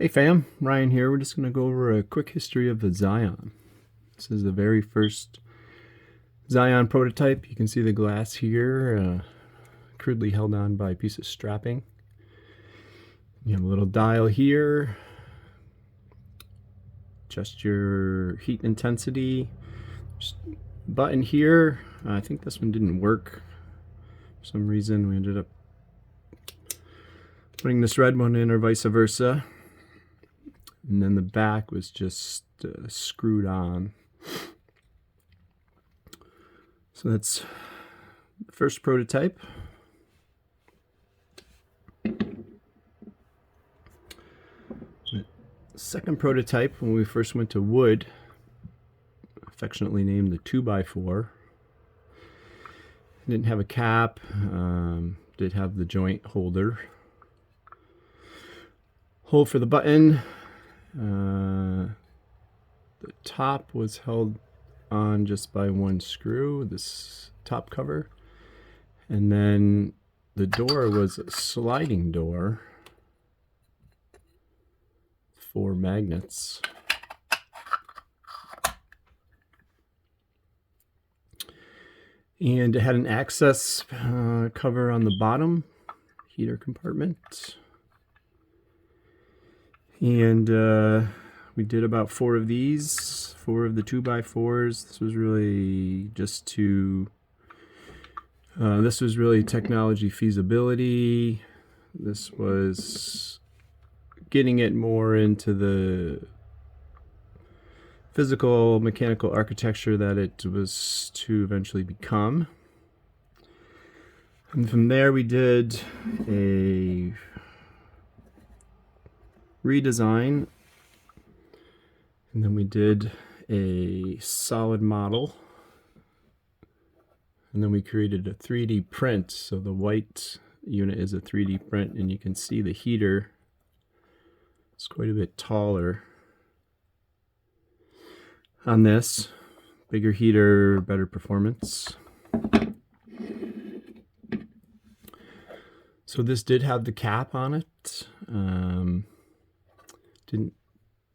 Hey fam, Ryan here. We're just going to go over a quick history of the Zion. This is the very first Zion prototype. You can see the glass here, crudely held on by a piece of strapping. You have a little dial here, adjust your heat intensity. Just button here. I think this one didn't work. For some reason we ended up putting this red one in or vice versa. And then the back was just screwed on. So that's the first prototype. The second prototype, when we first went to wood, affectionately named the 2x4. Didn't have a cap, did have the joint holder. Hole for the button. The top was held on just by one screw, this top cover, and then the door was a sliding door, 4 magnets. And it had an access cover on the bottom, heater compartment. And we did about 4 of these, 4 of the 2x4s. This was really just to, this was really technology feasibility. This was getting it more into the physical mechanical architecture that it was to eventually become. And from there we did a redesign, and then we did a solid model, and then we created a 3D print. So the white unit is a 3D print, and you can see the heater is quite a bit taller on this. Bigger heater, better performance. So this did have the cap on it. Didn't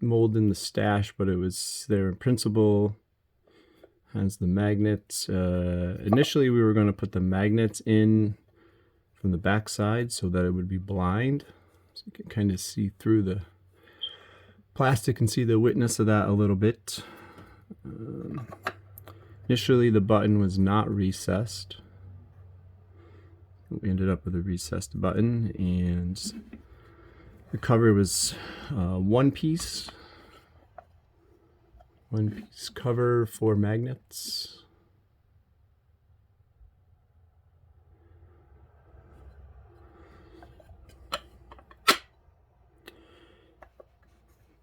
mold in the stash, but it was there in principle. Has the magnets. Initially we were going to put the magnets in from the back side so that it would be blind, so you can kind of see through the plastic and see the witness of that a little bit. Initially the button was not recessed. We ended up with a recessed button, and the cover was one piece cover, 4 magnets.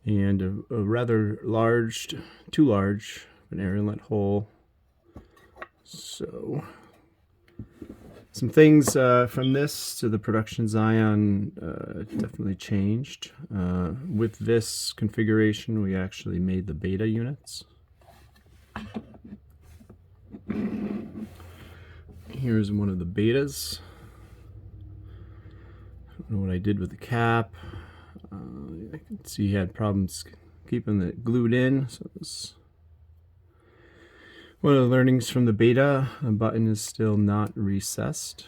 And a rather large, too large, an air inlet hole. So some things from this to the production Zion definitely changed. With this configuration, we actually made the beta units. Here's one of the betas. I don't know what I did with the cap. I can see he had problems keeping it glued in. So this, one of the learnings from the beta, the button is still not recessed.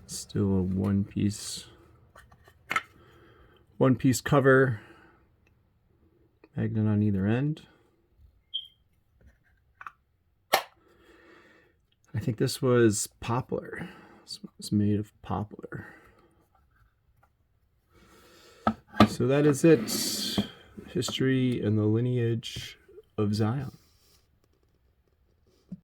Still a one piece cover, magnet on either end. I think this was poplar. This was made of poplar. So that is it. History and the lineage of Zion.